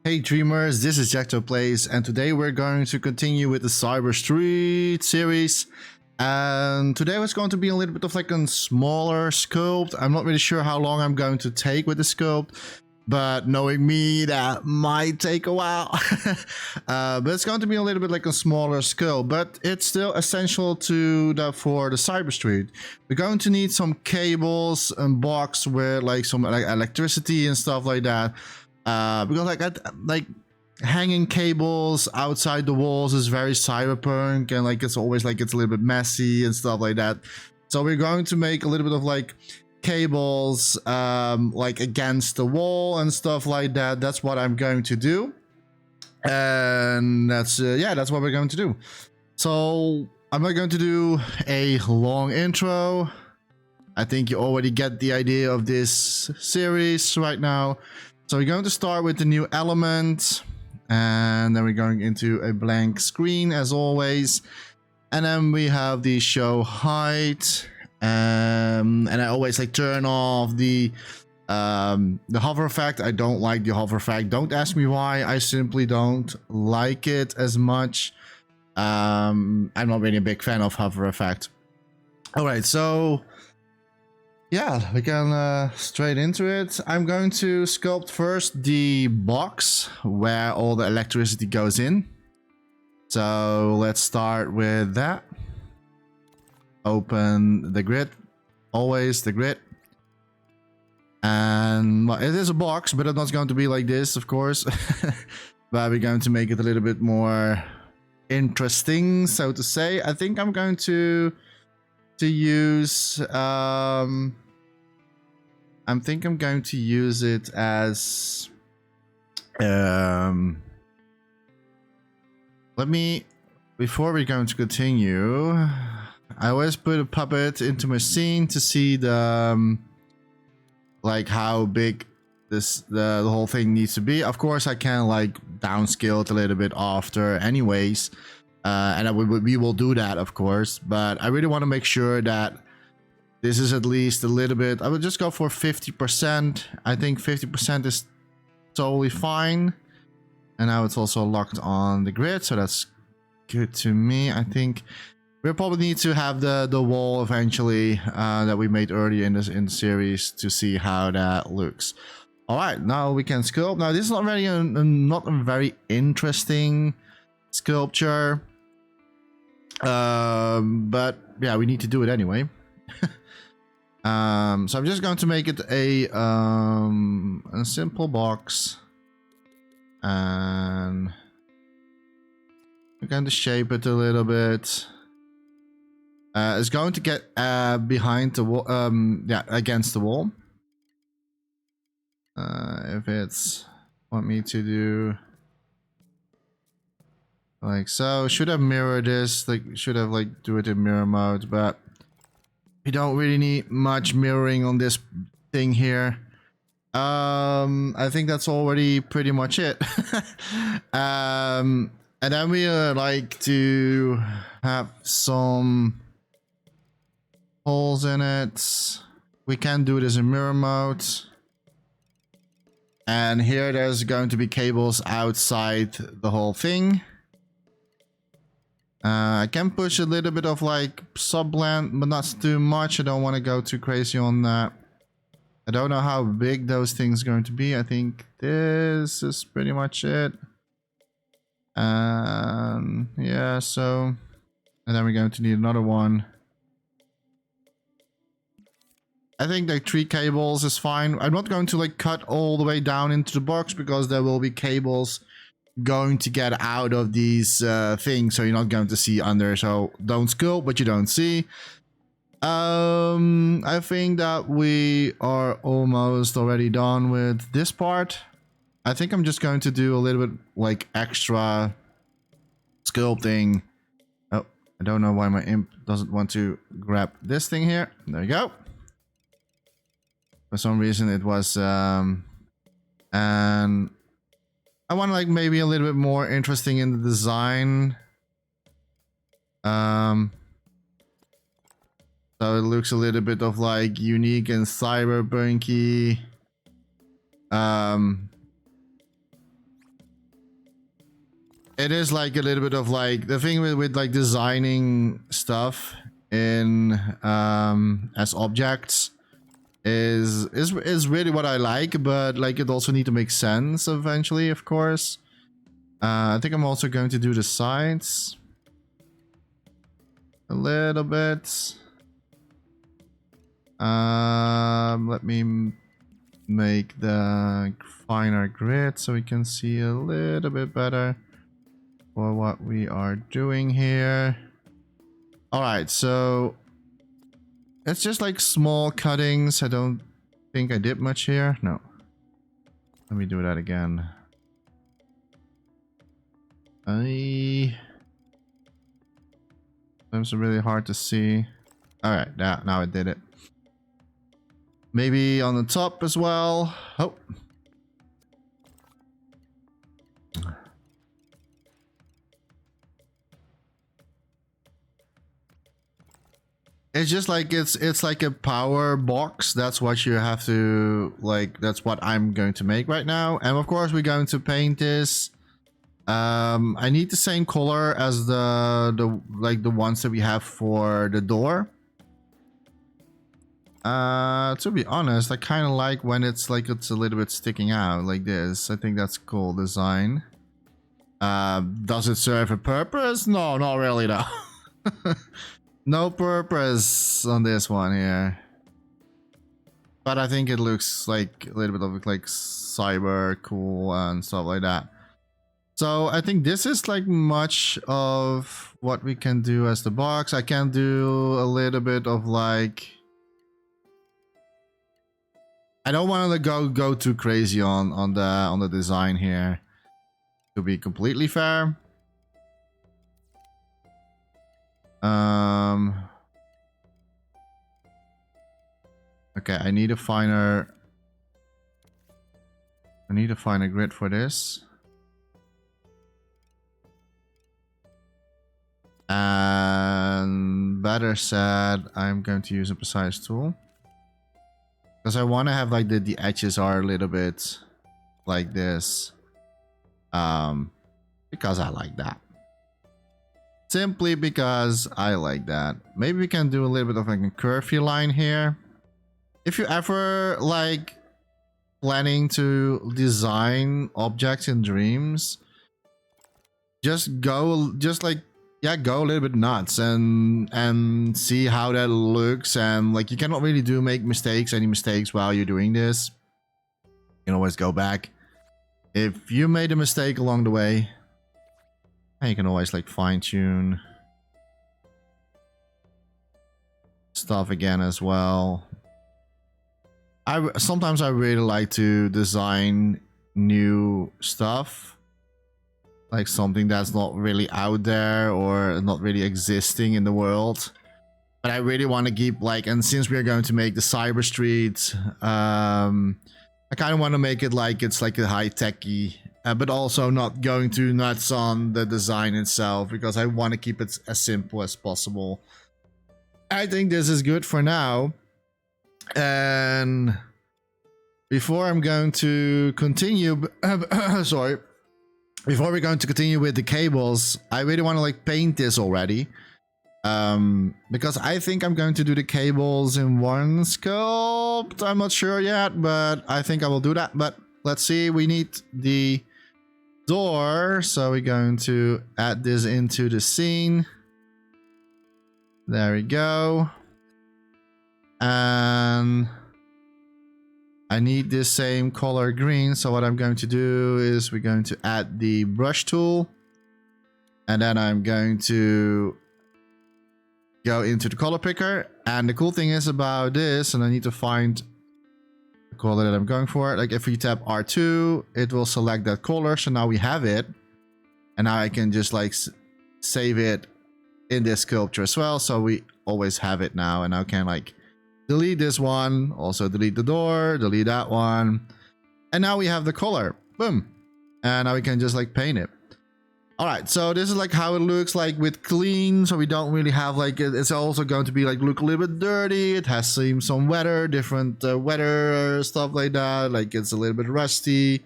Hey Dreamers, this is Jacto Plays, and today we're going to continue with the Cyber Street series. And today was going to be a little bit of like a smaller sculpt. I'm not really sure how long I'm going to take with the sculpt, but knowing me, that might take a while. But it's going to be a little bit like a smaller sculpt, but it's still essential to for the Cyber Street. We're going to need some cables and box with like some electricity and stuff like that. Because like hanging cables outside the walls is very cyberpunk, and like it's always like it's a little bit messy and stuff like that. So we're going to make a little bit of like cables like against the wall and stuff like that. That's what I'm going to do, and that's that's what we're going to do. So I'm not going to do a long intro. I think you already get the idea of this series right now. So we're going to start with the new element, and then we're going into a blank screen as always, and then we have the show height, and I always like turn off the hover effect. I don't like the hover effect. Don't ask me why. I simply don't like it as much. I'm not really a big fan of hover effect. All right, so yeah, we can straight into it. I'm going to sculpt first the box where all the electricity goes in. So let's start with that. Open the grid, always the grid. And well, it is a box, but it's not going to be like this, of course. But we're going to make it a little bit more interesting, so to say. I think I'm going to use I'm going to use it as let me, before we're going to continue, I always put a puppet into my scene to see the like how big the whole thing needs to be. Of course I can like downscale it a little bit after anyways. And we will do that, of course, but I really want to make sure that this is at least a little bit. I would just go for 50%. I think 50% is totally fine. And now it's also locked on the grid, so that's good to me. I think we'll probably need to have the wall eventually that we made earlier in the series to see how that looks. All right, now we can sculpt. Now this is not really not a very interesting sculpture. But yeah, we need to do it anyway. So I'm just going to make it a simple box, and we're going to shape it a little bit. It's going to get behind the wall, yeah, against the wall. If it's want me to do like so, should have mirrored this, like should have like do it in mirror mode, but we don't really need much mirroring on this thing here. I think that's already pretty much it. And then we like to have some holes in it. We can do this in mirror mode. And here there's going to be cables outside the whole thing. I can push a little bit of like subblend, but not too much. I don't want to go too crazy on that. I don't know how big those things are going to be. I think this is pretty much it. And yeah, so, and then we're going to need another one. I think like 3 cables is fine. I'm not going to like cut all the way down into the box because there will be cables going to get out of these things, so you're not going to see under. So don't sculpt what you don't see. I think that we are almost already done with this part. I think I'm just going to do a little bit like extra sculpting. Oh, I don't know why my imp doesn't want to grab this thing here. There you go. For some reason it was and I want to like maybe a little bit more interesting in the design. So it looks a little bit of like unique and cyberpunky. it is like a little bit of like the thing with like designing stuff in as objects is really what I like, but like it also need to make sense eventually, of course. I think I'm also going to do the sides a little bit. Let me make the finer grid so we can see a little bit better for what we are doing here. All right, so it's just like small cuttings. I don't think I did much here. No. Let me do that again. Sometimes it's really hard to see. All right, now I did it. Maybe on the top as well. Oh. It's just like it's like a power box. That's what you have to like. That's what I'm going to make right now. And of course, we're going to paint this. I need the same color as the ones that we have for the door. To be honest, I kind of like when it's like it's a little bit sticking out like this. I think that's cool design. Does it serve a purpose? No, not really though. No purpose on this one here. But I think it looks like a little bit of like cyber cool and stuff like that. So I think this is like much of what we can do as the box. I can do a little bit of like, I don't want to go too crazy on the design here, to be completely fair. Okay, I need a finer grid for this. And better said, I'm going to use a precise tool. Because I want to have like the edges are a little bit like this. Because I like that. Simply because I like that. Maybe we can do a little bit of like a curvy line here. If you ever like planning to design objects in Dreams, just go a little bit nuts and see how that looks. And like you cannot really make any mistakes while you're doing this. You can always go back. If you made a mistake along the way, you can always like fine-tune stuff again as well. Sometimes I really like to design new stuff, like something that's not really out there or not really existing in the world, but I really want to keep like, and since we're going to make the cyber street, I kind of want to make it like it's like a high-techy, but also not going too nuts on the design itself, because I want to keep it as simple as possible. I think this is good for now. And before I'm going to continue, sorry, before we're going to continue with the cables, I really want to like paint this already. Because I think I'm going to do the cables in one sculpt. I'm not sure yet, but I think I will do that. But let's see, we need the door, so we're going to add this into the scene. There we go. And I need this same color green, so what I'm going to do is we're going to add the brush tool, and then I'm going to go into the color picker. And the cool thing is about this, and I need to find the color that I'm going for, like if we tap R2 it will select that color, so now we have it, and now I can just like save it in this sculpture as well, so we always have it now. And I can like delete this one, also delete the door, delete that one, and now we have the color. Boom. And now we can just like paint it. All right, so this is like how it looks like with clean, so we don't really have like, it's also going to be like look a little bit dirty. It has some weather, different weather stuff like that, like it's a little bit rusty,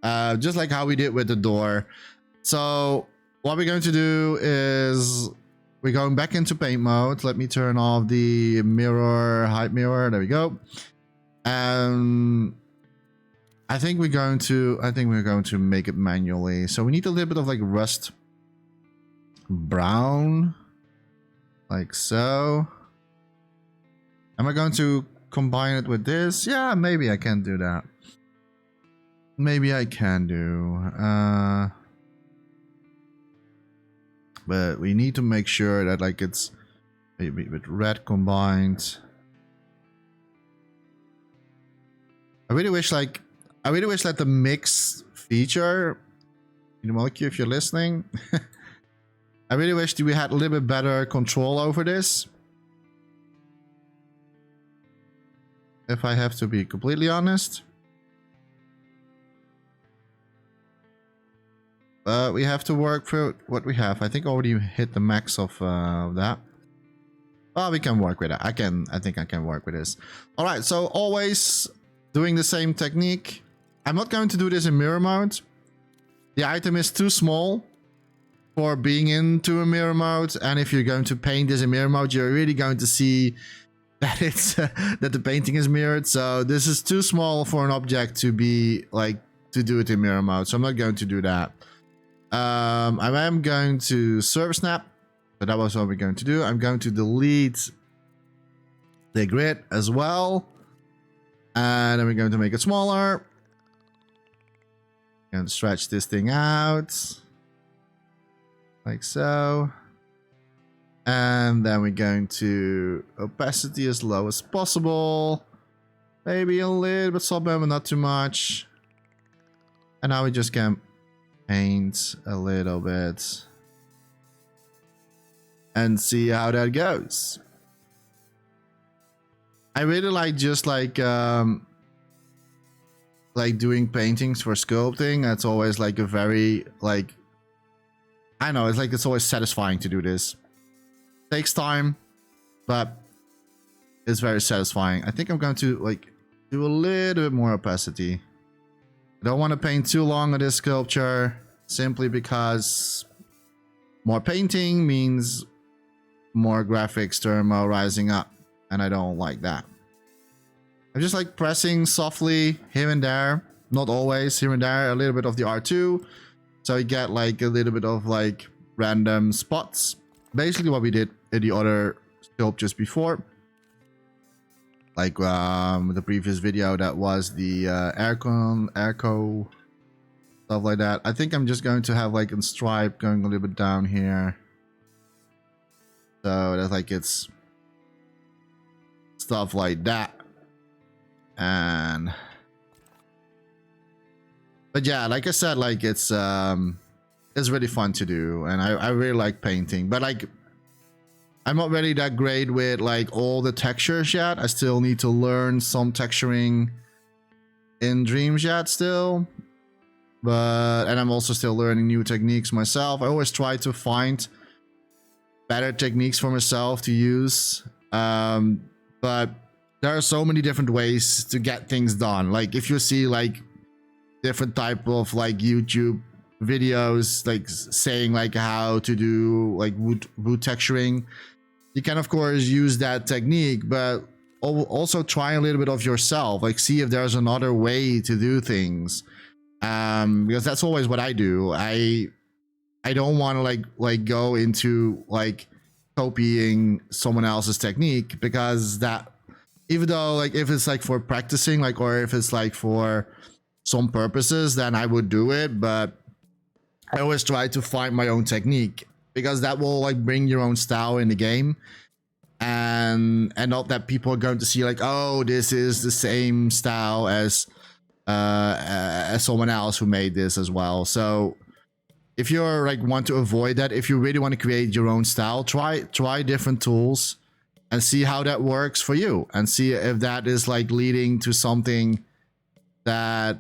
just like how we did with the door. So what we're going to do is we're going back into paint mode. Let me turn off the mirror, height mirror. There we go. And I think we're going to make it manually. So we need a little bit of like rust brown, like so. Am I going to combine it with this? Yeah, maybe I can do that. Maybe I can do. But we need to make sure that like it's maybe with red combined. I really wish that the mix feature, Monkey, if you're listening, I really wish that we had a little bit better control over this. If I have to be completely honest. But we have to work for what we have. I think I already hit the max of that. Well, we can work with it. I think I can work with this. All right, so always doing the same technique. I'm not going to do this in mirror mode. The item is too small for being into a mirror mode, and if you're going to paint this in mirror mode, you're really going to see that it's that the painting is mirrored. So this is too small for an object to be like to do it in mirror mode. So I'm not going to do that. I am going to surface snap, but that was what we're going to do. I'm going to delete the grid as well, and then we're going to make it smaller. And stretch this thing out like so, and then we're going to opacity as low as possible, maybe a little bit software, but not too much. And now we just can paint a little bit and see how that goes. I really like just like doing paintings for sculpting. That's always like a very like, I know, it's like it's always satisfying to do this. Takes time, but it's very satisfying. I think I'm going to like do a little bit more opacity. I don't want to paint too long on this sculpture, simply because more painting means more graphics thermal rising up, and I don't like that. I'm just like pressing softly here and there, not always, here and there, a little bit of the R2, so you get like a little bit of like random spots. Basically what we did in the other sculpt just before, like the previous video, that was the airco stuff like that. I think I'm just going to have like a stripe going a little bit down here, so that's like it's stuff like that. And but yeah, like I said, like it's really fun to do, and I really like painting, but like I'm not really that great with like all the textures yet. I still need to learn some texturing in Dreams yet still, and I'm also still learning new techniques myself. I always try to find better techniques for myself to use, but there are so many different ways to get things done. Like if you see like different type of like YouTube videos like saying like how to do like wood texturing, you can of course use that technique, but also try a little bit of yourself, like see if there's another way to do things, because that's always what I do. I don't want to like go into like copying someone else's technique, because that, even though like if it's like for practicing, like, or if it's like for some purposes, then I would do it, but I always try to find my own technique, because that will like bring your own style in the game, and not that people are going to see like, oh, this is the same style as someone else who made this as well. So if you're like want to avoid that, if you really want to create your own style, try different tools and see how that works for you, and see if that is like leading to something that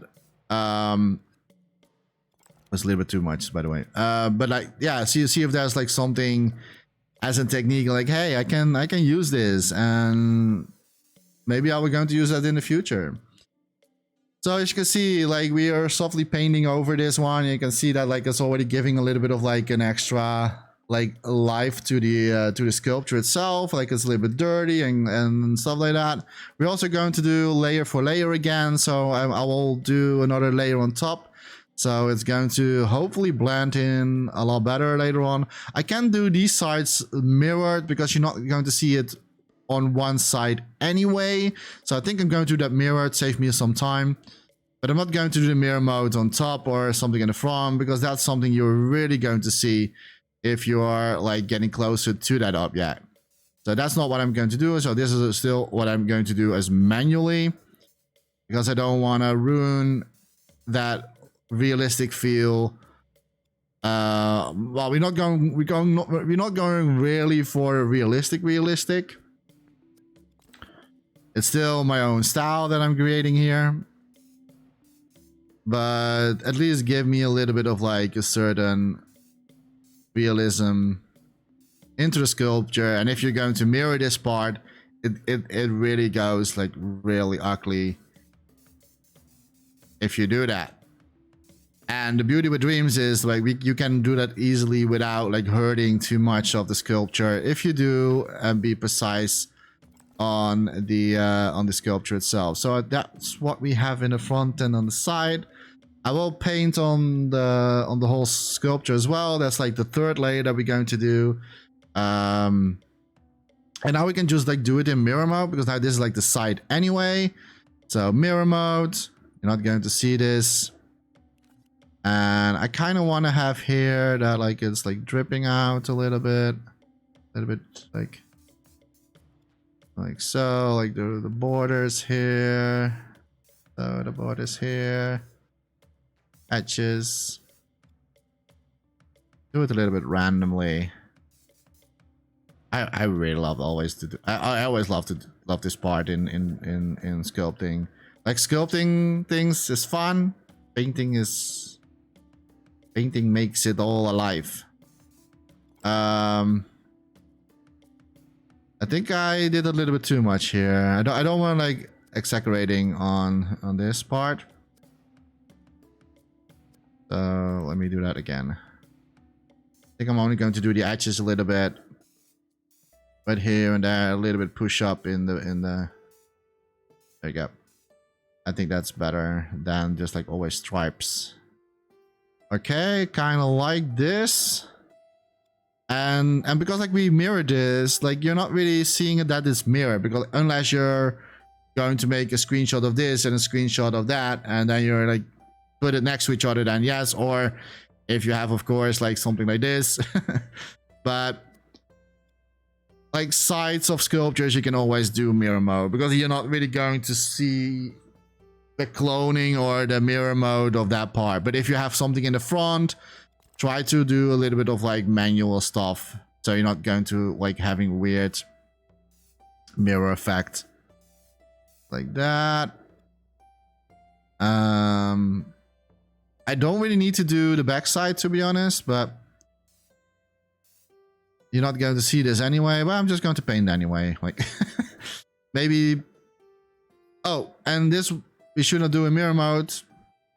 was a little bit too much, by the way. But like, yeah, see if there's like something as a technique, like, hey, I can use this, and maybe I was going to use that in the future. So as you can see, like we are softly painting over this one. You can see that like it's already giving a little bit of like an extra like life to the sculpture itself. Like it's a little bit dirty and stuff like that. We're also going to do layer for layer again. So I will do another layer on top. So it's going to hopefully blend in a lot better later on. I can do these sides mirrored because you're not going to see it on one side anyway. So I think I'm going to do that mirrored, save me some time. But I'm not going to do the mirror mode on top or something in the front because that's something you're really going to see if you are like getting closer to that object. So that's not what I'm going to do. So this is still what I'm going to do as manually because I don't want to ruin that realistic feel. Well, we're not going really for realistic. It's still my own style that I'm creating here, but at least give me a little bit of like a certain realism into the sculpture. And if you're going to mirror this part, it really goes like really ugly if you do that. And the beauty with Dreams is like you can do that easily without like hurting too much of the sculpture if you do and be precise on the sculpture itself. So that's what we have in the front and on the side. I will paint on the whole sculpture as well. That's like the third layer that we're going to do. And now we can just like do it in mirror mode because now this is like the side anyway. So mirror mode, you're not going to see this. And I kind of want to have here that like it's like dripping out a little bit like so, like the borders here. So the borders here. Edges. Do it a little bit randomly. I really love always to do. I always love this part in sculpting. Like sculpting things is fun. Painting makes it all alive. I think I did a little bit too much here. I don't want to like exaggerating on this part. So let me do that again. I think I'm only going to do the edges a little bit, but here and there a little bit push up in the. There you go. I think that's better than just like always stripes. Okay, kind of like this. And because like we mirrored this, like you're not really seeing it that it's mirrored because unless you're going to make a screenshot of this and a screenshot of that and then you're like put it next to each other, then yes. Or if you have of course like something like this. But like sides of sculptures you can always do mirror mode because you're not really going to see the cloning or the mirror mode of that part. But if you have something in the front, try to do a little bit of like manual stuff so you're not going to like having weird mirror effect like that. I don't really need to do the backside to be honest, but you're not going to see this anyway. But I'm just going to paint anyway, like maybe. Oh, and this we shouldn't do in mirror mode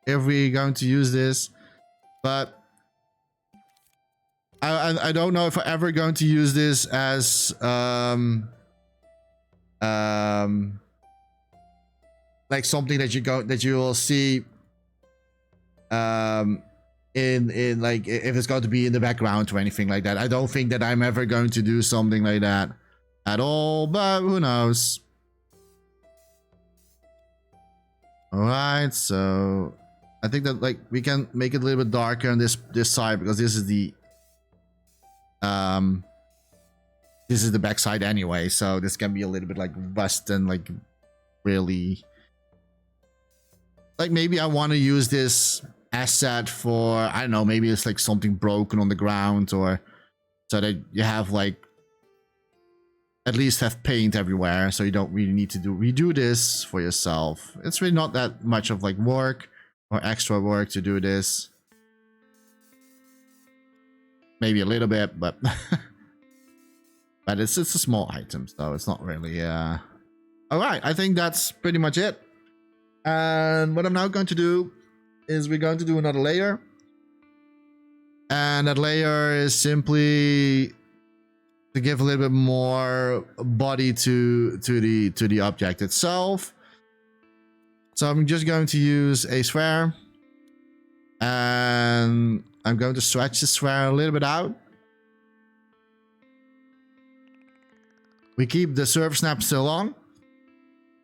if we're going to use this, but I don't know if I'm ever going to use this as like something that you will see in like if it's going to be in the background or anything like that. I don't think that I'm ever going to do something like that at all, but who knows. All right, so I think that like we can make it a little bit darker on this side because this is the back side anyway, so this can be a little bit like rust and like really like maybe I want to use this asset for, I don't know, maybe it's like something broken on the ground, or so that you have like at least have paint everywhere, so you don't really need to redo this for yourself. It's really not that much of like work or extra work to do this. Maybe a little bit, but but it's a small item, so it's not really all right. I think that's pretty much it. And what I'm now going to do is we're going to do another layer. And that layer is simply to give a little bit more body to the object itself. So I'm just going to use a sphere, and I'm going to stretch the sphere a little bit out. We keep the surface snap still on,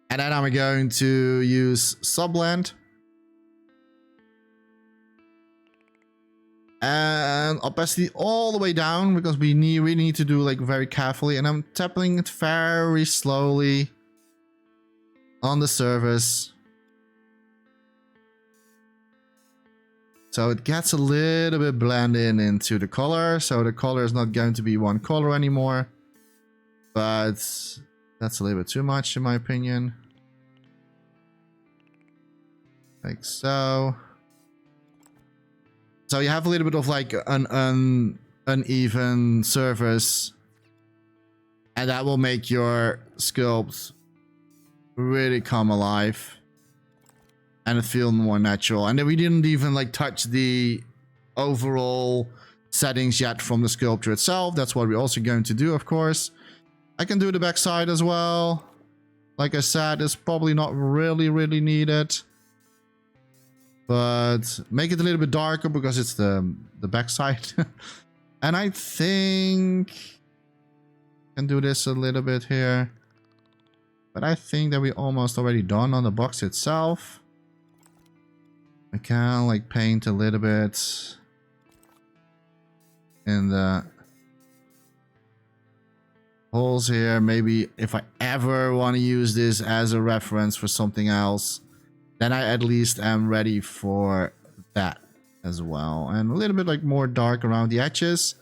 and then I'm going to use subblend. And opacity all the way down, because we really need to do like very carefully, and I'm tapping it very slowly on the surface, so it gets a little bit blended into the color. So the color is not going to be one color anymore, but that's a little bit too much in my opinion. Like so. So you have a little bit of like an uneven surface, and that will make your sculpt really come alive and feel more natural. And then we didn't even like touch the overall settings yet from the sculpture itself. That's what we're also going to do, of course. I can do the backside as well. Like I said, it's probably not really needed. But make it a little bit darker because it's the backside. And I think I can do this a little bit here. But I think that we're almost already done on the box itself. I can like paint a little bit in the holes here. Maybe if I ever want to use this as a reference for something else, then I at least am ready for that as well. And a little bit like more dark around the edges,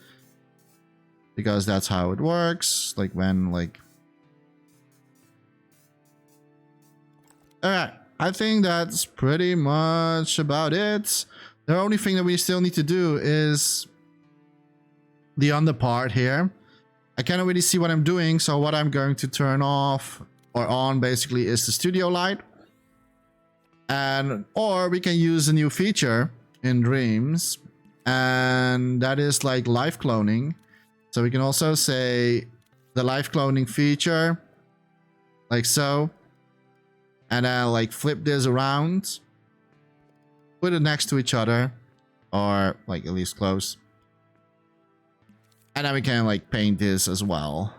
because that's how it works. Like when like... Alright, I think that's pretty much about it. The only thing that we still need to do is the under part here. I cannot really see what I'm doing, so what I'm going to turn off or on basically is the studio light. And or we can use a new feature in Dreams, and that is like live cloning. So we can also say the live cloning feature like so, and then like flip this around, put it next to each other, or like at least close, and then we can like paint this as well.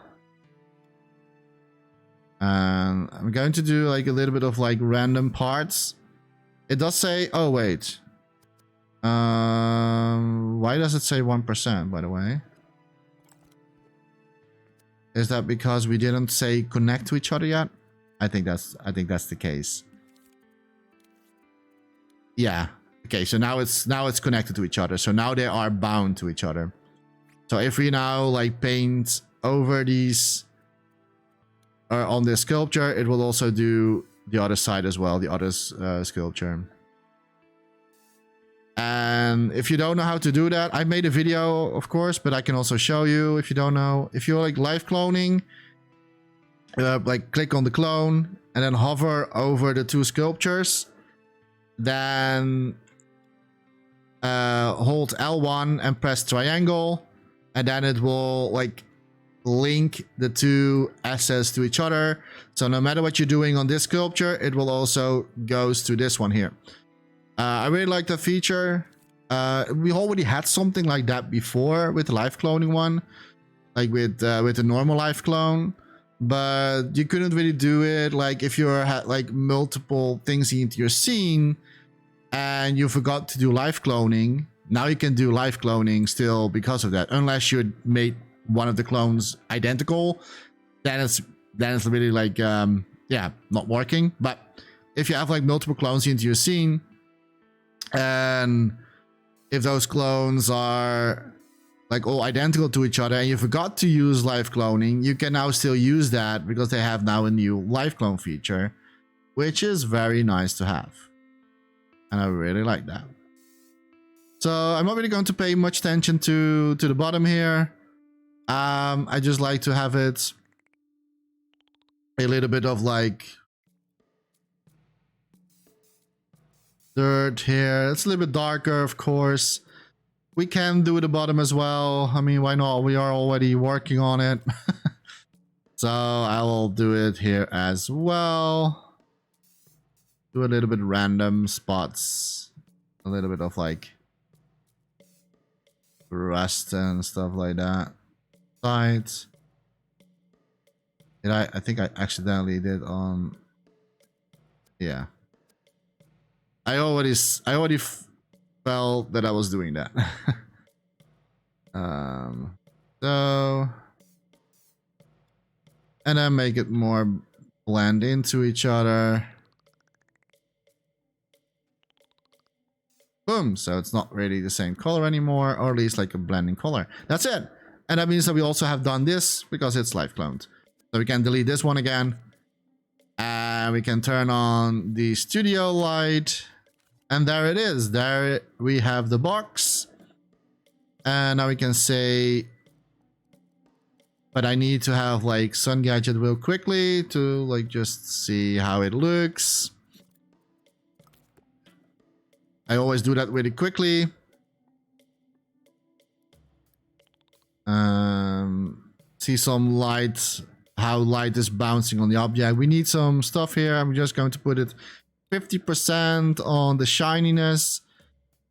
And I'm going to do like a little bit of like random parts. It does say, oh wait, why does it say 1%, by the way? Is that because we didn't say connect to each other yet? I think that's the case. Yeah. Okay, so now it's connected to each other. So now they are bound to each other. So if we now like paint over these or on this sculpture, it will also do the other side as well, the other sculpture. And if you don't know how to do that, I made a video, of course, but I can also show you if you don't know. If you're like live cloning, like click on the clone and then hover over the two sculptures, then hold L1 and press triangle, and then it will like link the two assets to each other. So no matter what you're doing on this sculpture, it will also goes to this one here. I really like the feature. We already had something like that before with the live cloning one, like with the normal live clone, but you couldn't really do it like if you had like multiple things into your scene and you forgot to do live cloning. Now you can do live cloning still because of that, unless you made one of the clones identical, then it's really like yeah, not working. But if you have like multiple clones into your scene, and if those clones are like all identical to each other and you forgot to use live cloning, you can now still use that because they have now a new live clone feature, which is very nice to have, and I really like that. So I'm not really going to pay much attention to the bottom here. I just like to have it a little bit of like dirt here. It's a little bit darker, of course. We can do the bottom as well. I mean, why not? We are already working on it. So I will do it here as well. Do a little bit random spots. A little bit of like rust and stuff like that. Sides. I think I accidentally did on. Yeah. I already felt that I was doing that. So, and then make it more blend into each other. Boom. So it's not really the same color anymore, or at least like a blending color. That's it. And that means that we also have done this because it's live cloned. So we can delete this one again. And we can turn on the studio light. And there it is. There we have the box. And now we can say, but I need to have like Sun Gadget real quickly to like just see how it looks. I always do that really quickly. See some light, how light is bouncing on the object. We need some stuff here. I'm just going to put it 50% on the shininess.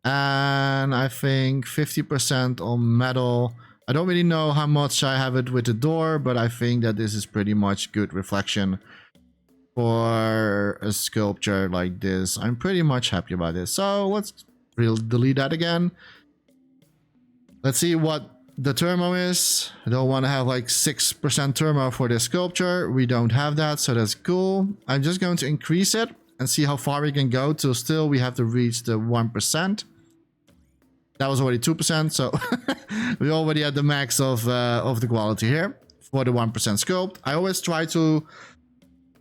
And I think 50% on metal. I don't really know how much I have it with the door, but I think that this is pretty much good reflection for a sculpture like this. I'm pretty much happy about this. So let's delete that again. Let's see what the thermo is. I don't want to have like 6% thermo for this sculpture. We don't have that, so that's cool. I'm just going to increase it and see how far we can go till still we have to reach the 1%. That was already 2%, so we already had the max of the quality here for the 1% sculpt. I always try to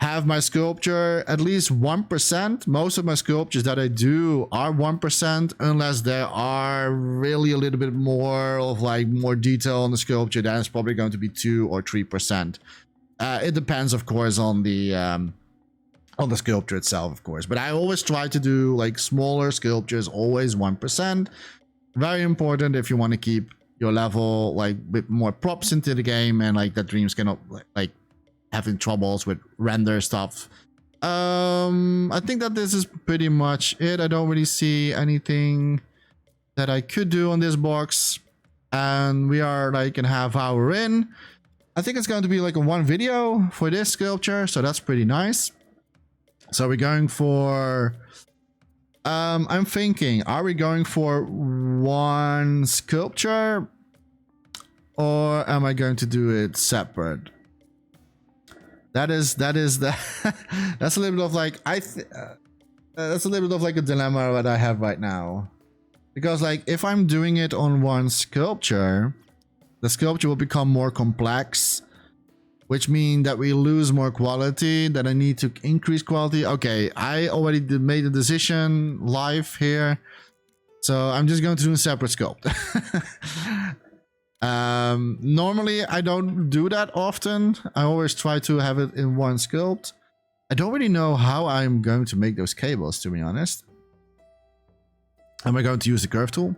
have my sculpture at least 1%. Most of my sculptures that I do are 1%, unless there are really a little bit more of like more detail on the sculpture. Then it's probably going to be 2 or 3%. It depends, of course, on the sculpture itself, of course. But I always try to do like smaller sculptures, always 1%. Very important if you want to keep your level like with more props into the game, and like that Dreams cannot like having troubles with render stuff. I think that this is pretty much it. I don't really see anything that I could do on this box, and we are like an half hour in. I think it's going to be like a one video for this sculpture, so that's pretty nice. So we're going for I'm thinking, are we going for one sculpture, or am I going to do it separate? That's a little bit of like that's a little bit of like a dilemma that I have right now, because like if I'm doing it on one sculpture, the sculpture will become more complex, which means that we lose more quality, that I need to increase quality. Okay, I already made a decision live here, so I'm just going to do a separate sculpt. Normally I don't do that often. I always try to have it in one sculpt. I don't really know how I'm going to make those cables, to be honest. Am I going to use the curve tool?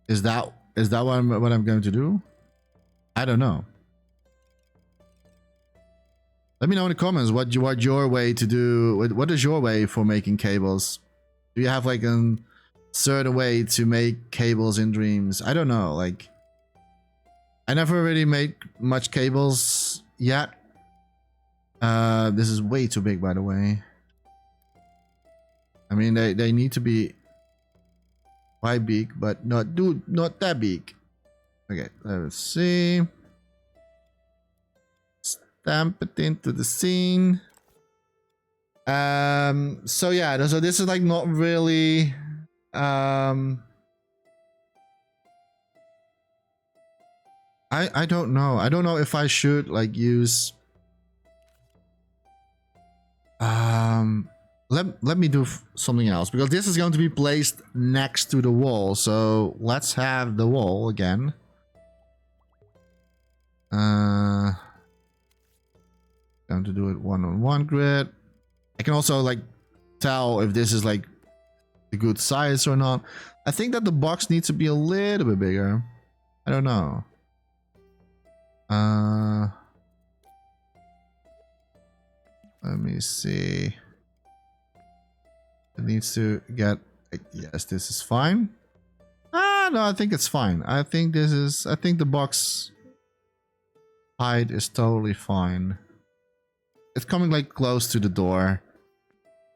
Is that what I'm going to do? I don't know. Let me know in the comments what your way to do. What is your way for making cables? Do you have like a certain way to make cables in Dreams? I don't know. Like, I never really made much cables yet. This is way too big, by the way. I mean, they need to be quite big, but not that big. Okay, let's see. Stamp it into the scene. So yeah, so this is like not really I don't know. I don't know if I should like use let me do something else, because this is going to be placed next to the wall. So let's have the wall again. Going to do it 1-on-1 grid. I can also like tell if this is like the good size or not. I think that the box needs to be a little bit bigger. I don't know. Let me see. It needs to get, yes, this is fine. No, I think it's fine. I think the box height is totally fine. It's coming like close to the door.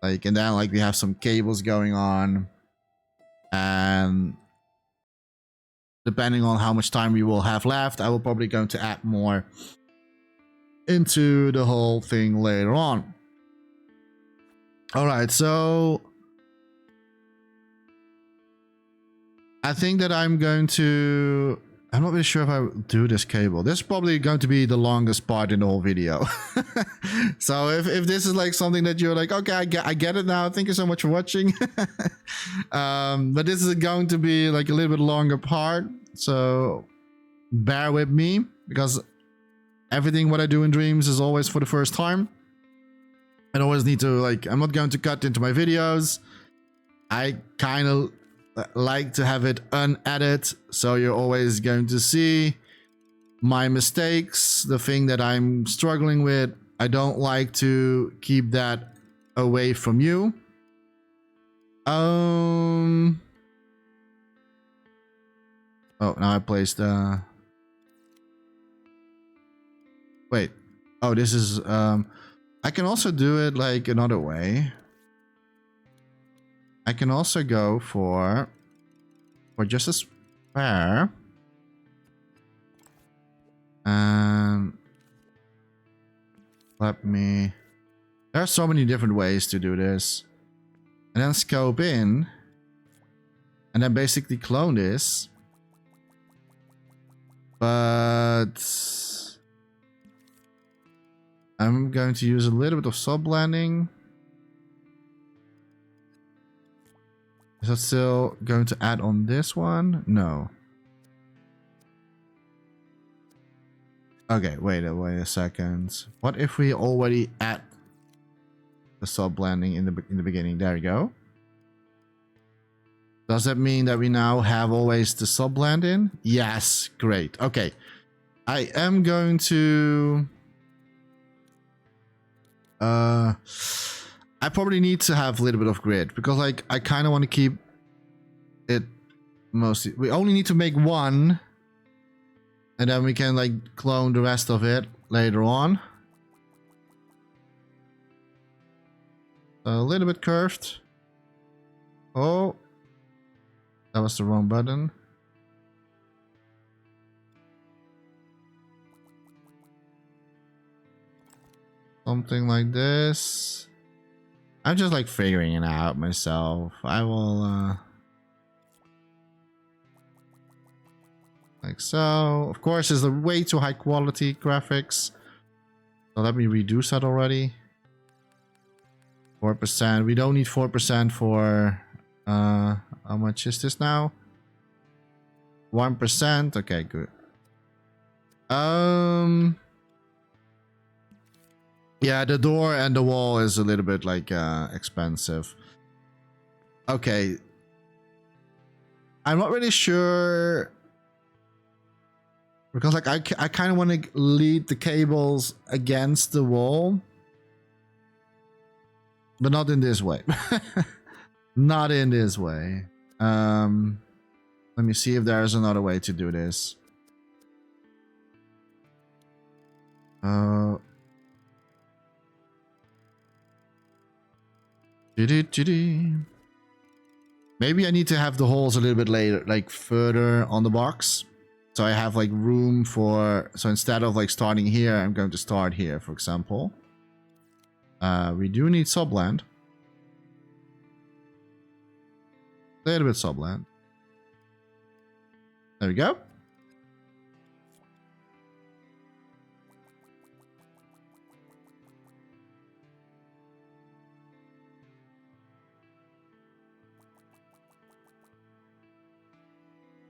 Like, and then like we have some cables going on. And depending on how much time we will have left, I will probably going to add more into the whole thing later on. Alright, so I think that I'm not really sure if I do this cable. This is probably going to be the longest part in the whole video. So if this is like something that you're like, okay, I get it now. Thank you so much for watching. But this is going to be like a little bit longer part. So bear with me, because everything what I do in Dreams is always for the first time. I always need to like, I'm not going to cut into my videos. I kind of like to have it unedited, so you're always going to see my mistakes, the thing that I'm struggling with. I don't like to keep that away from you. Oh, now I placed wait. Oh, this is I can also do it like another way. I can also go for just a square. And there are so many different ways to do this. And then scope in. And then basically clone this. But I'm going to use a little bit of sub-blending. Is that still going to add on this one? No. Okay, wait a second. What if we already add the sub-blending in the beginning? There we go. Does that mean that we now have always the sub-blend in? Yes, great. Okay. I am going to I probably need to have a little bit of grid, because like I kind of want to keep it mostly. We only need to make one, and then we can like clone the rest of it later on. So a little bit curved. Oh, that was the wrong button. Something like this. I'm just like figuring it out myself. I will like so. Of course, it's a way too high quality graphics. So let me reduce that already. 4%. We don't need 4% for how much is this now? 1%. Okay, good. Yeah, the door and the wall is a little bit like expensive. Okay. I'm not really sure, because like I kind of want to lead the cables against the wall, but not in this way. Not in this way. Let me see if there's another way to do this. Maybe I need to have the holes a little bit later, like further on the box, so I have like room for, so instead of like starting here, I'm going to start here, for example. We do need subland. A little bit subland. There we go.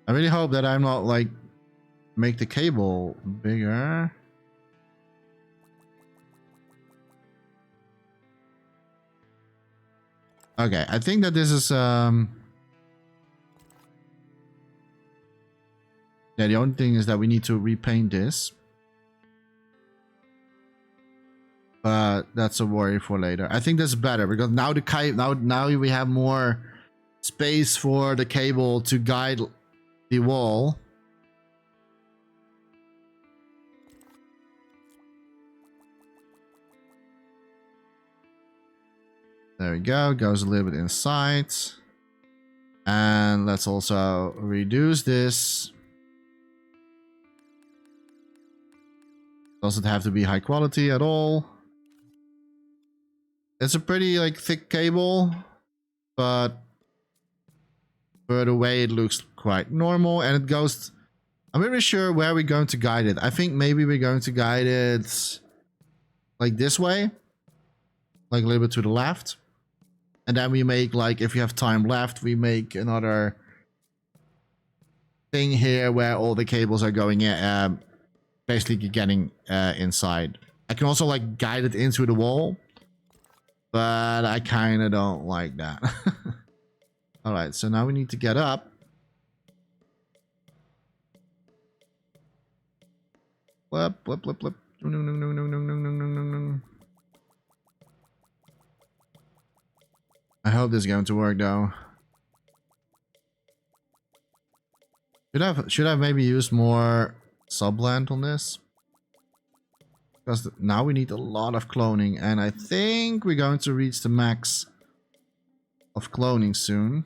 I really hope that I'm not like make the cable bigger. Okay, I think that this is yeah, the only thing is that we need to repaint this. But that's a worry for later. I think that's better because now now we have more space for the cable to guide the wall. There we go. Goes a little bit inside. And let's also reduce this. Doesn't have to be high quality at all. It's a pretty like thick cable, but for the way it looks quite normal, and it goes. I'm not really sure where we're going to guide it. I think maybe we're going to guide it like this way, like a little bit to the left, and then we make like, if you have time left, we make another thing here where all the cables are going in, basically getting inside. I can also like guide it into the wall, but I kind of don't like that. All right, so now we need to get up. Blip, blip, blip, blip. No, no, no, no, no, no, no, no, no, no. I hope this is going to work though. Should have maybe used more subland on this? Because now we need a lot of cloning, and I think we're going to reach the max of cloning soon.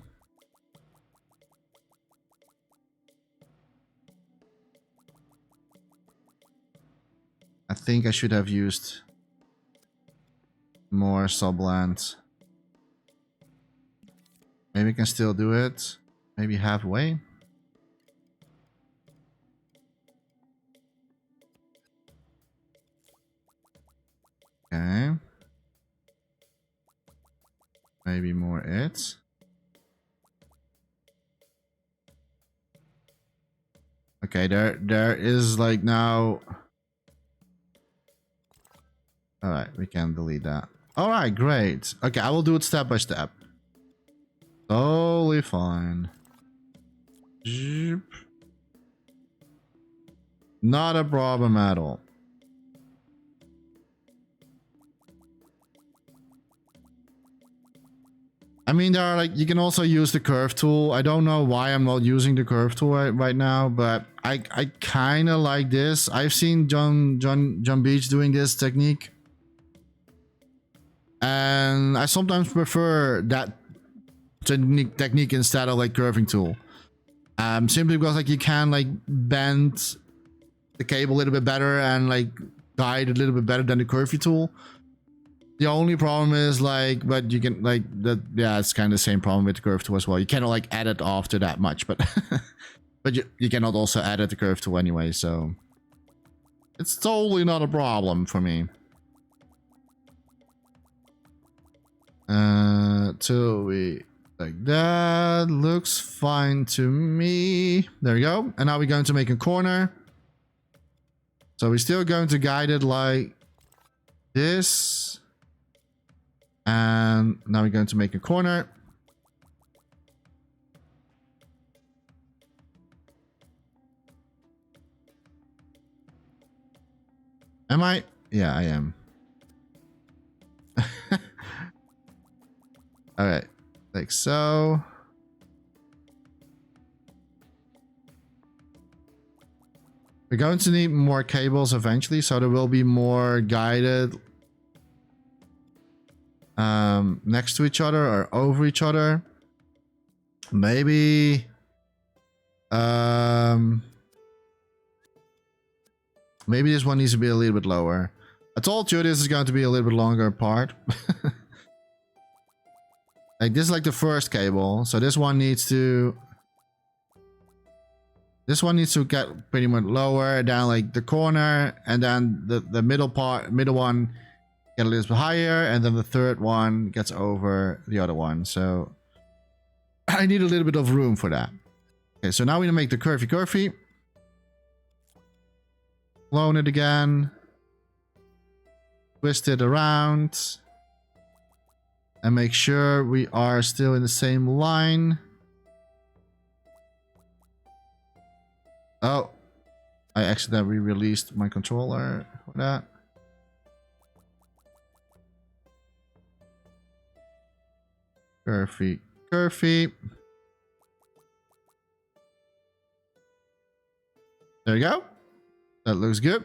I think I should have used more subland. Maybe we can still do it. Maybe halfway. Okay. Maybe more it. Okay, there is like now. Alright, we can delete that. Alright, great. Okay, I will do it step by step. Totally fine. Zoop. Not a problem at all. I mean, there are like, you can also use the curve tool. I don't know why I'm not using the curve tool right now, but I kind of like this. I've seen John Beach doing this technique, and I sometimes prefer that technique instead of like curving tool. Simply because like you can like bend the cable a little bit better and like guide a little bit better than the curvy tool. The only problem is like, but you can like that. Yeah, it's kind of the same problem with the curve tool as well. You cannot like add it after that much, but but you cannot also add it the curve tool anyway. So it's totally not a problem for me. Till we like that looks fine to me. There we go. And now we're going to make a corner. So we're still going to guide it like this. And now we're going to make a corner. Am I? Yeah, I am. All right, like so. We're going to need more cables eventually, so there will be more guided next to each other or over each other. Maybe maybe this one needs to be a little bit lower. I told you this is going to be a little bit longer apart. Like this is like the first cable, so this one needs to get pretty much lower, down like the corner, and then the middle one get a little bit higher, and then the third one gets over the other one. So I need a little bit of room for that. Okay, so now we're gonna make the curvy. Clone it again. Twist it around. and make sure we are still in the same line. Oh, I accidentally released my controller for that. Curvy, curvy. There you go. That looks good.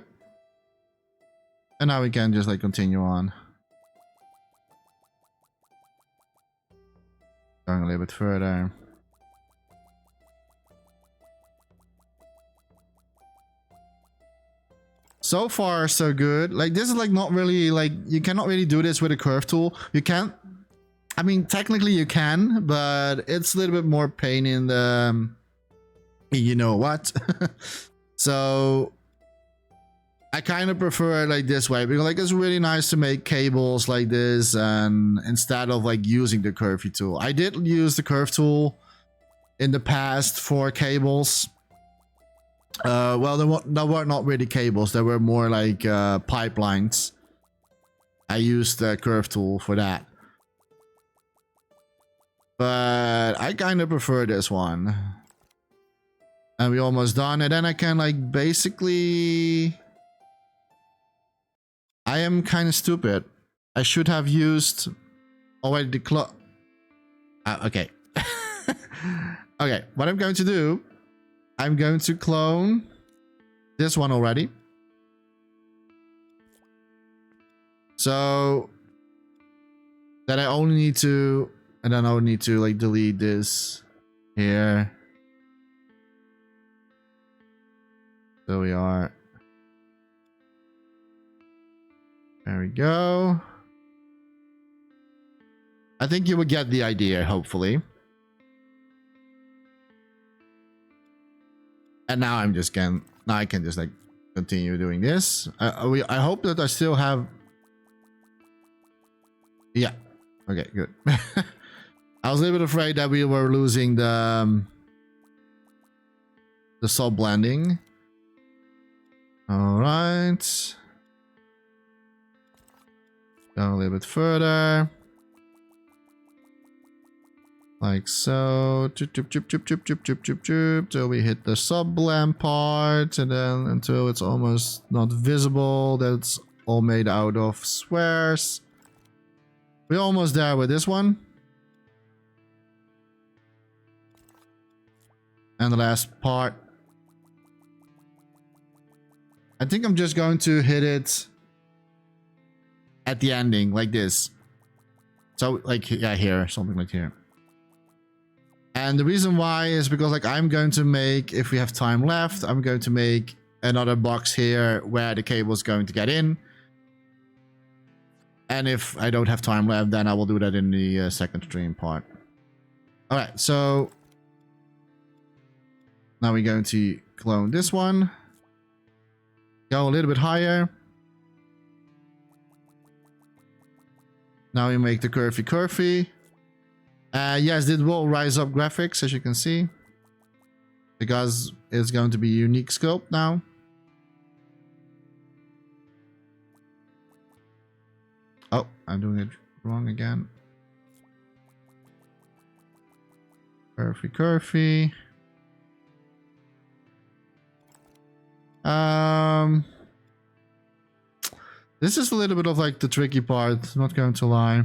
And now we can just like continue on. Going a little bit further. So far, so good. Like, this is like not really like, you cannot really do this with a curve tool. You can't. I mean, technically you can, but it's a little bit more pain in the, you know what. So I kind of prefer it like this way, because like it's really nice to make cables like this, and instead of like using the curvy tool. I did use the curve tool in the past for cables. Well, they were not really cables, they were more like pipelines. I used the curve tool for that. But I kind of prefer this one. And we're almost done. And then I can like basically... I am kind of stupid. I should have used already the clock. Okay. Okay, what I'm going to do... I'm going to clone this one already. So... that I only need to... and then I'll need to like delete this here. So we are. There we go. I think you would get the idea, hopefully. And now I'm just now I can just like continue doing this. I hope that I still have. Yeah. Okay, good. I was a little bit afraid that we were losing the sub blending. All right. Go a little bit further. Like so. Choop, choop, choop, choop, choop, choop, choop, choop, choop. Till we hit the sub blend part, and then until it's almost not visible. That's all made out of squares. We're almost there with this one. And the last part. I think I'm just going to hit it at the ending like this. So like, yeah, here, something like here. And the reason why is because like I'm going to make, if we have time left, I'm going to make another box here where the cable is going to get in. And if I don't have time left, then I will do that in the second stream part. All right, so now we're going to clone this one. Go a little bit higher. Now we make the curvy. Yes, it will rise up graphics, as you can see. Because it's going to be a unique sculpt now. Oh, I'm doing it wrong again. Curvy. This is a little bit of like the tricky part, not going to lie.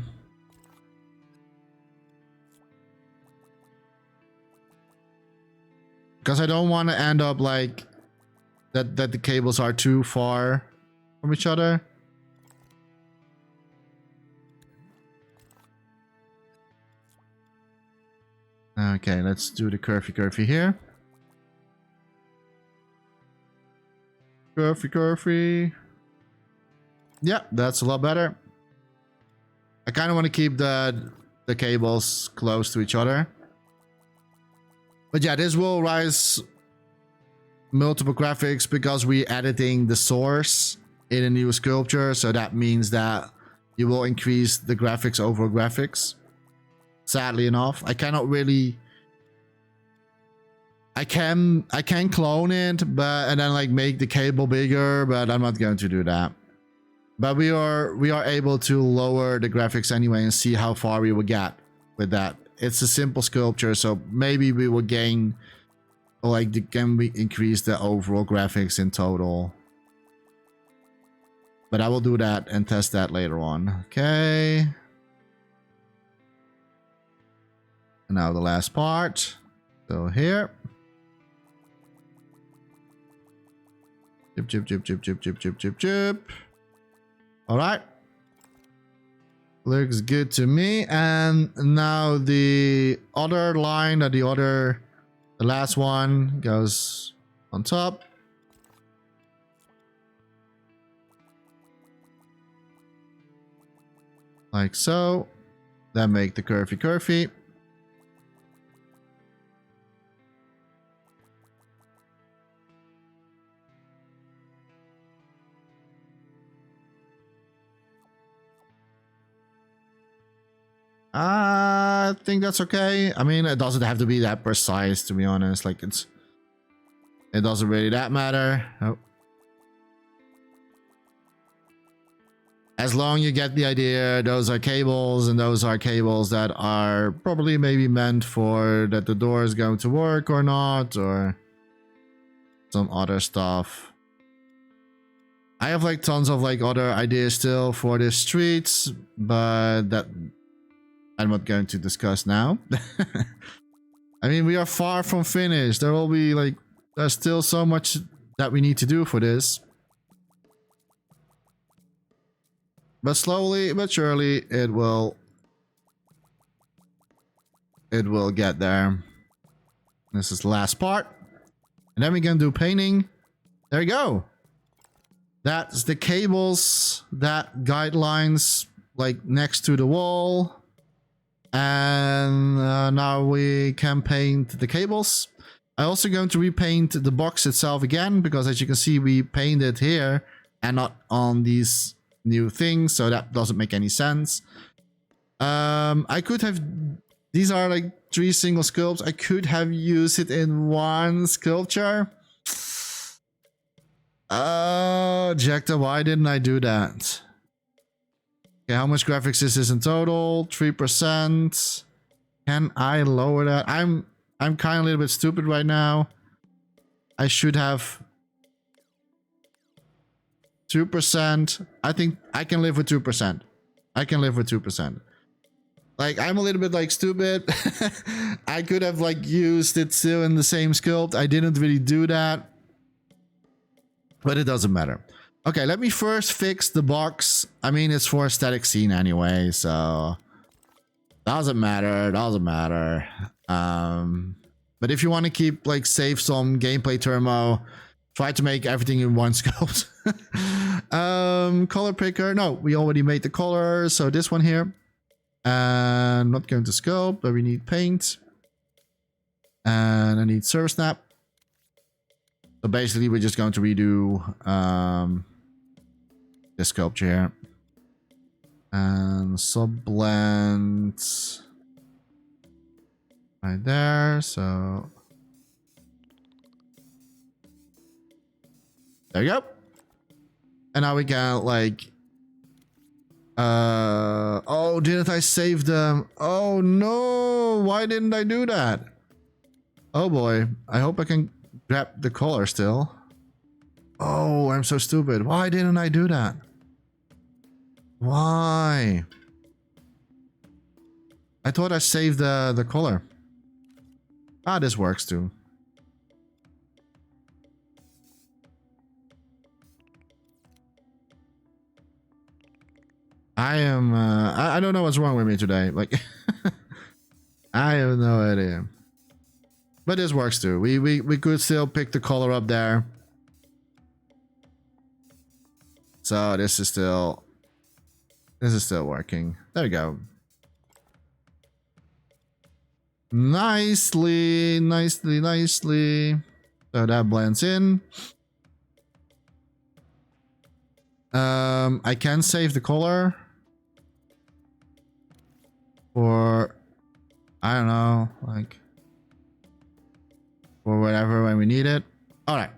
Because I don't want to end up like that the cables are too far from each other. Okay, let's do the curvy here. Curvy. Yeah, that's a lot better. I kind of want to keep the cables close to each other. But yeah, this will rise multiple graphics because we're editing the source in a new sculpture. So that means that you will increase the graphics over graphics. Sadly enough, I cannot really... I can clone it, but and then like make the cable bigger, but I'm not going to do that. But we are able to lower the graphics anyway and see how far we will get with that. It's a simple sculpture, so maybe we will gain, like, can we increase the overall graphics in total? But I will do that and test that later on. Okay. And now the last part. So here. Chip, chip, chip, chip, chip, chip, chip, chip, chip. All right. Looks good to me. And now the other line, the last one goes on top. Like so. Then make the curvy. I think that's okay. I mean, it doesn't have to be that precise, to be honest. Like, it doesn't really that matter. Oh. As long you get the idea, those are cables, and those are cables that are probably maybe meant for that the door is going to work or not, or some other stuff. I have like tons of like other ideas still for the streets, but that I'm not going to discuss now. I mean, we are far from finished. There will be like, there's still so much that we need to do for this. But slowly but surely it will get there. This is the last part. And then we can do painting. There you go. That's the cables, that guidelines like next to the wall. And now we can paint the cables. I'm also going to repaint the box itself again, because as you can see, we painted here and not on these new things, so that doesn't make any sense. I could have, these are like 3 single sculpts. I could have used it in one sculpture. Oh, Jecta, why didn't I do that? Okay, how much graphics is this in total? 3%. Can I lower that? I'm kind of a little bit stupid right now. I should have 2%. I think I can live with 2%. I can live with 2%. Like, I'm a little bit like stupid. I could have like used it still in the same sculpt. I didn't really do that. But it doesn't matter. Okay, let me first fix the box. I mean, it's for a static scene anyway, so doesn't matter. But if you want to keep like save some gameplay turmo, try to make everything in one sculpt. Color picker. No, we already made the color, so this one here. And not going to sculpt, but we need paint. And I need surface snap. So basically, we're just going to redo this sculpture here. And subblend right there. So there you go. And now we can like oh, didn't I save them? Oh no, why didn't I do that? Oh boy, I hope I can grab the color still. Oh, I'm so stupid. Why didn't I do that? Why? I thought I saved the color. Ah, this works too. I don't know what's wrong with me today. Like, I have no idea. But this works too. We could still pick the color up there. So this is still working. There we go. Nicely. So that blends in. I can save the color for, I don't know, like for whatever when we need it. All right.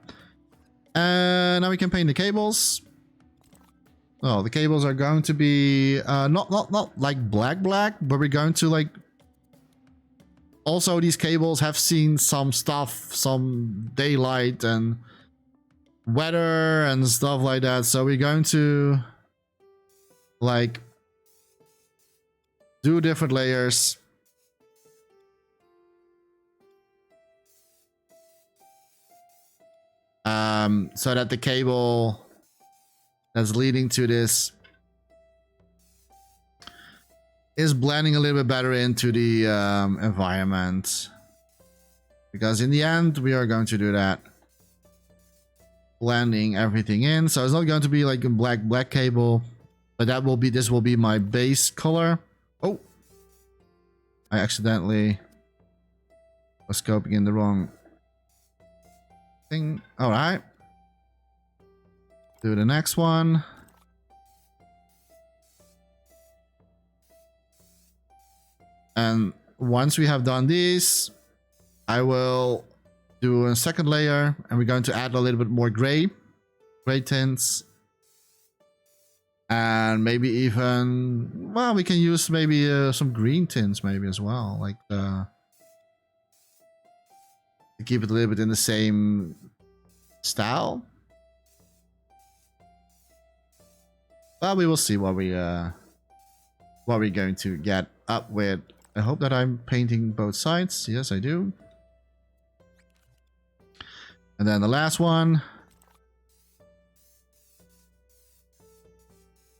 And now we can paint the cables. Oh, the cables are going to be not like black, but we're going to like. Also, these cables have seen some stuff, some daylight and weather and stuff like that. So we're going to like do different layers. So that the cable that's leading to this is blending a little bit better into the environment. Because in the end, we are going to do that. Blending everything in. So it's not going to be like a black cable, but this will be my base color. Oh, I accidentally was scoping in the wrong thing. All right. Do the next one. And once we have done this, I will do a second layer, and we're going to add a little bit more gray tints. And maybe even, well, we can use maybe some green tints maybe as well, like to keep it a little bit in the same style. But we will see what we're going to get up with. I hope that I'm painting both sides. Yes, I do. And then the last one.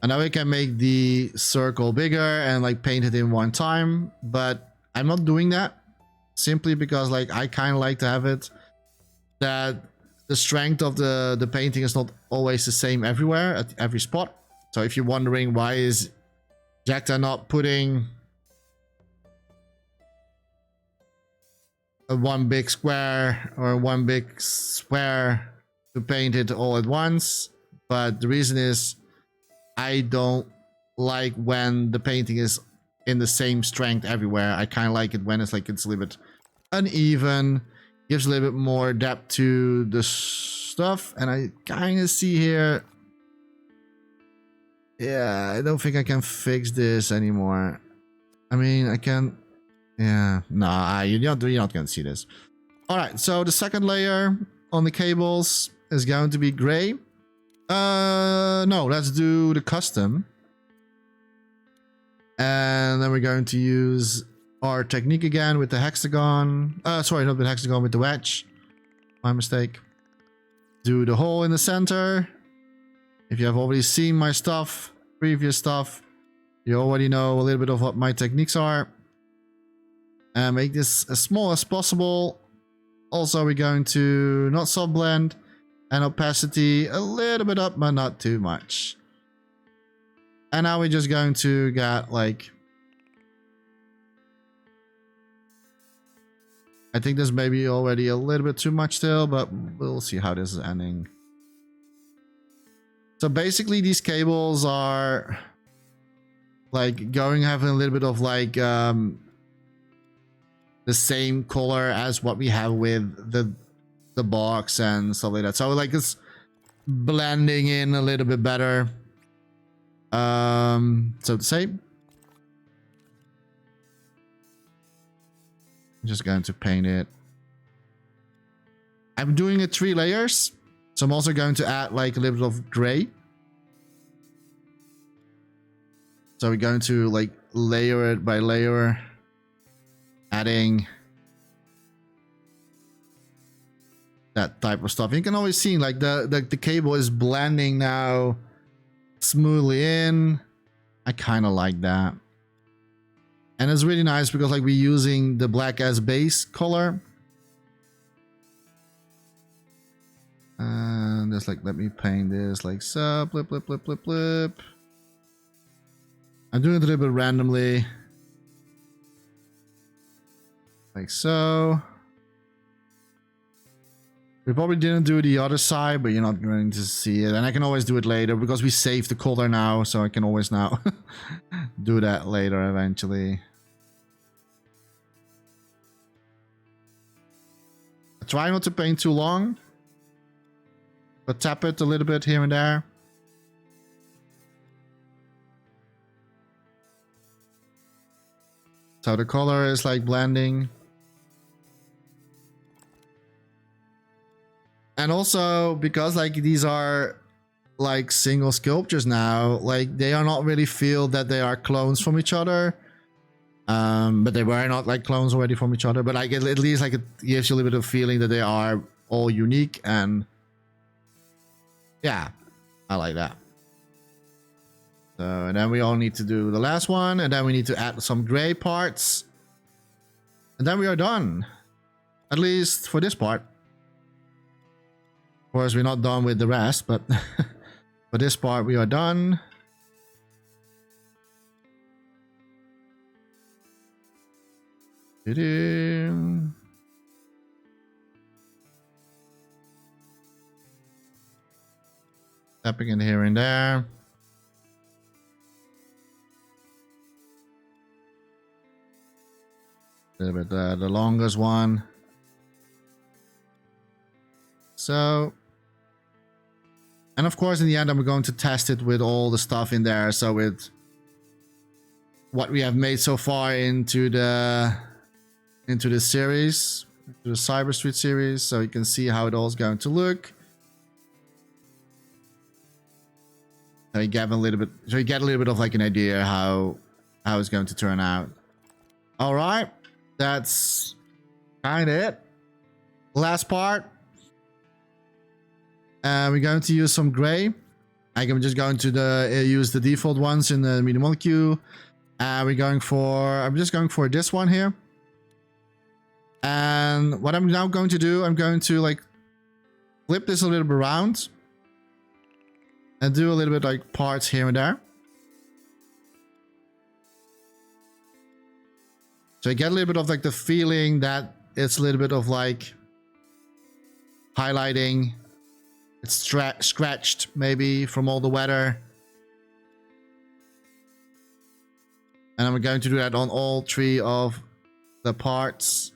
And now we can make the circle bigger and like paint it in one time. But I'm not doing that simply because like I kind of like to have it that the strength of the painting is not always the same everywhere at every spot. So if you're wondering why is Jacta not putting a one big square or one big square to paint it all at once, but the reason is I don't like when the painting is in the same strength everywhere. I kind of like it when it's a little bit uneven, gives a little bit more depth to the stuff. And I kind of see here, yeah, I don't think I can fix this anymore. I mean, I can, yeah, nah, you're not gonna see this. All right, so the second layer on the cables is going to be gray. No, let's do the custom. And then we're going to use our technique again with the hexagon. Sorry, not with the hexagon, with the wedge. My mistake. Do the hole in the center. If you have already seen my stuff, previous stuff, you already know a little bit of what my techniques are. And make this as small as possible. Also, we're going to not soft blend and opacity a little bit up, but not too much. And now we're just going to get like, I think this may be already a little bit too much still, but we'll see how this is ending. So basically these cables are like having a little bit of like the same color as what we have with the box and stuff like that. So like it's blending in a little bit better. So to say, I'm just going to paint it. I'm doing it 3 layers. So I'm also going to add like a little bit of gray. So we're going to like layer it by layer, adding that type of stuff. You can always see like the cable is blending now smoothly in. I kind of like that. And it's really nice because like we're using the black as base color. And just like, let me paint this like so, blip, blip, blip, blip, blip. I'm doing it a little bit randomly. Like so. We probably didn't do the other side, but you're not going to see it. And I can always do it later because we saved the color now. So I can always now do that later eventually. I try not to paint too long, but tap it a little bit here and there. So the color is like blending. And also because like these are like single sculptures now, like they are not really feel that they are clones from each other. But they were not like clones already from each other, but like at least like it gives you a little bit of feeling that they are all unique. And yeah, I like that. So, and then we all need to do the last one, and then we need to add some gray parts, and then we are done, at least for this part. Of course, we're not done with the rest, but for this part we are done. Tapping in here and there. A little bit the longest one. So, and of course in the end I'm going to test it with all the stuff in there. So with what we have made so far into the series, into the Cyber Street series, so you can see how it all is going to look. So you get a little bit of like an idea how it's going to turn out. All right, that's kind of it. Last part. We're going to use some gray. I'm just going to use the default ones in the medium molecule. I'm just going for this one here. And what I'm now going to do, I'm going to like flip this a little bit around and do a little bit like parts here and there. So you get a little bit of like the feeling that it's a little bit of like highlighting. It's scratched maybe from all the weather. And I'm going to do that on all 3 of the parts.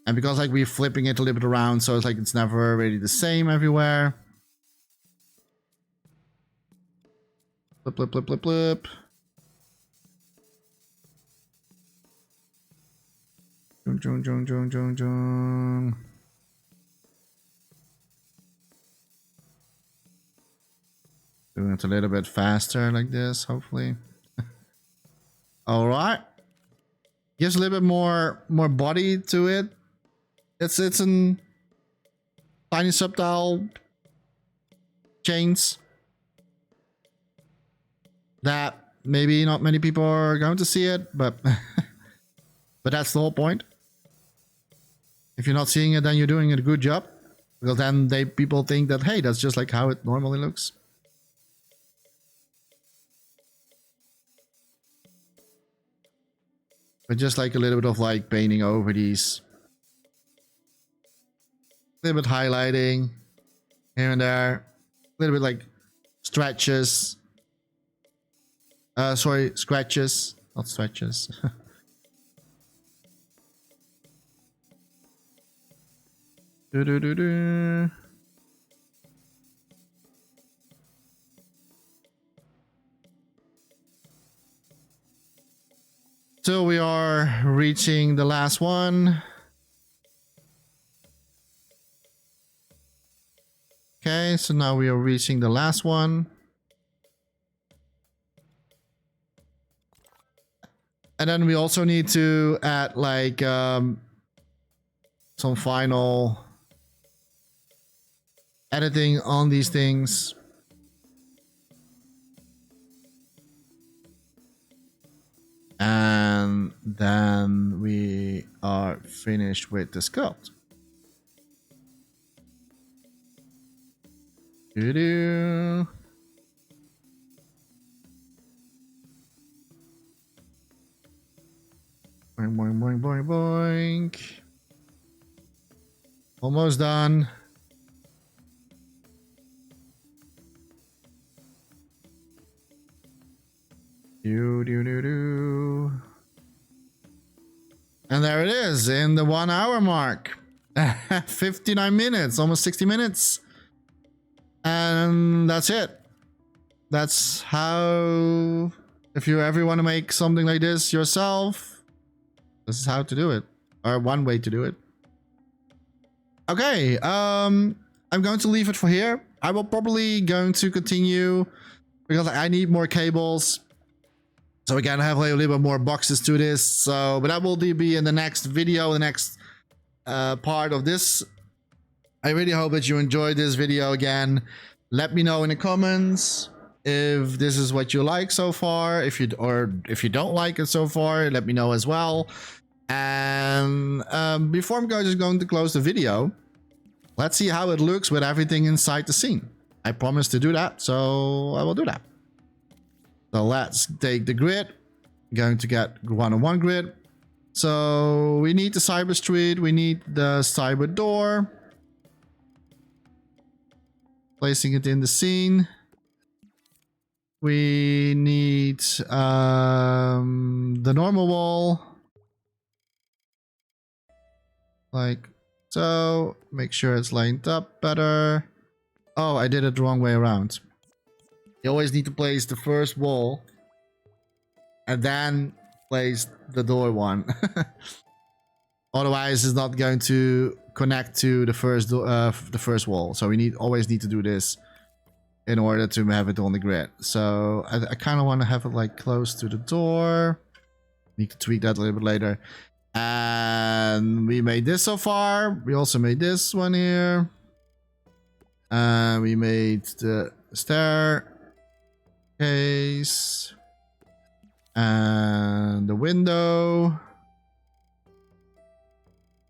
And because like we're flipping it a little bit around, so it's like it's never really the same everywhere. Flip, flip, flip, flip, flip. Jung, jung, jung, jung, jung. Doing it a little bit faster like this, hopefully. All right. Gives a little bit more body to it. It's an tiny subtle chains that maybe not many people are going to see it, but but that's the whole point. If you're not seeing it, then you're doing a good job, because then people think that, hey, that's just like how it normally looks. But just like a little bit of like painting over these. A little bit highlighting here and there. A little bit like stretches. Sorry, scratches, not stretches. So we are reaching the last one. Okay, so now we are reaching the last one. And then we also need to add like some final editing on these things. And then we are finished with the sculpt. Boing, boing, boing, boing, boing. Almost done. And there it is, in the 1 hour mark. 59 minutes, almost 60 minutes. And that's it. that's how, if you ever want to make something like this yourself, this is how to do it, or one way to do it. Okay, I'm going to leave it for here. I will probably going to continue because I need more cables, so we can have a little bit more boxes to this. So, but that will be in the next video, the next part of this. I really hope that you enjoyed this video. Again, let me know in the comments if this is what you like so far. If you don't like it so far, let me know as well. And before I'm just going to close the video, let's see how it looks with everything inside the scene. I promised to do that, so I will do that. So let's take the grid. I'm going to get 1-on-1 grid. So we need the cyber street, we need the cyber door. Placing it in the scene. We need the normal wall. Like so. Make sure it's lined up better. Oh, I did it the wrong way around. You always need to place the first wall and then place the door one. Otherwise, it's not going to connect to the first wall. So we always need to do this in order to have it on the grid. So I kind of want to have it like close to the door. Need to tweak that a little bit later. And we made this so far. We also made this one here. We made the staircase and the window.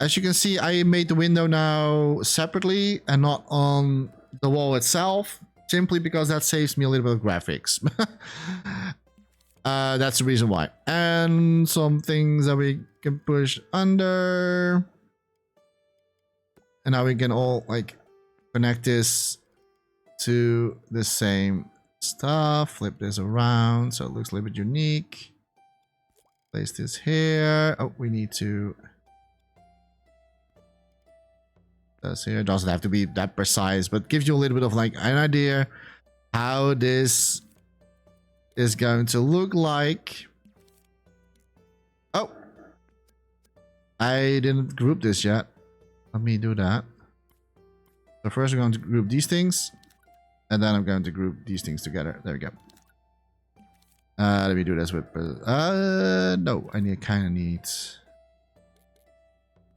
As you can see, I made the window now separately and not on the wall itself, simply because that saves me a little bit of graphics. That's the reason why. And some things that we can push under. And now we can all like connect this to the same stuff. Flip this around so it looks a little bit unique. Place this here. Oh, we need to... That's here. It doesn't have to be that precise, but gives you a little bit of like an idea how this is going to look like. Oh, I didn't group this yet. Let me do that. So first I'm going to group these things, and then I'm going to group these things together. There we go. Let me do this with no, I kind of need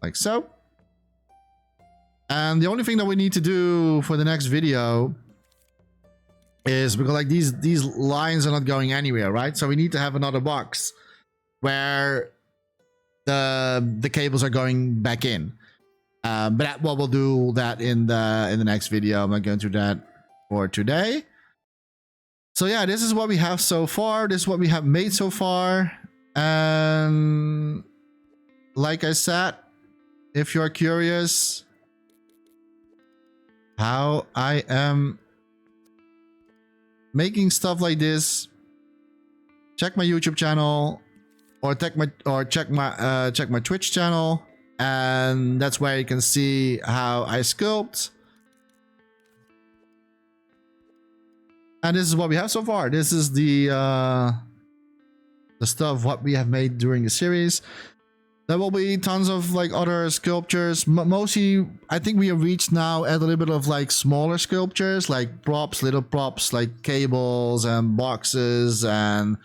like so. And the only thing that we need to do for the next video is because like these lines are not going anywhere, right? So we need to have another box where the cables are going back in. But we'll do that in the next video. I'm not going to do that for today. So yeah, this is what we have so far. This is what we have made so far. And like I said, if you're curious how I am making stuff like this, check my YouTube channel or check my Twitch channel, and that's where you can see how I sculpt. And this is what we have so far. This is the stuff what we have made during the series. There will be tons of like other sculptures. Mostly, I think we have reached now at a little bit of like smaller sculptures, like props, little props, like cables and boxes, and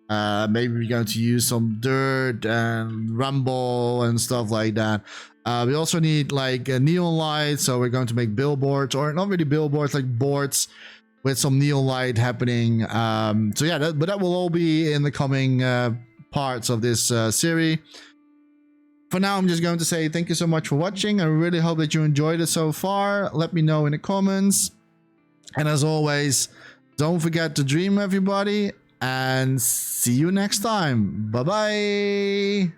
maybe we're going to use some dirt and rumble and stuff like that. We also need like a neon light, so we're going to make billboards, or not really billboards, like boards with some neon light happening. So yeah, but that will all be in the coming parts of this series. For now, I'm just going to say thank you so much for watching. I really hope that you enjoyed it so far. Let me know in the comments. And as always, don't forget to dream, everybody. And see you next time. Bye-bye.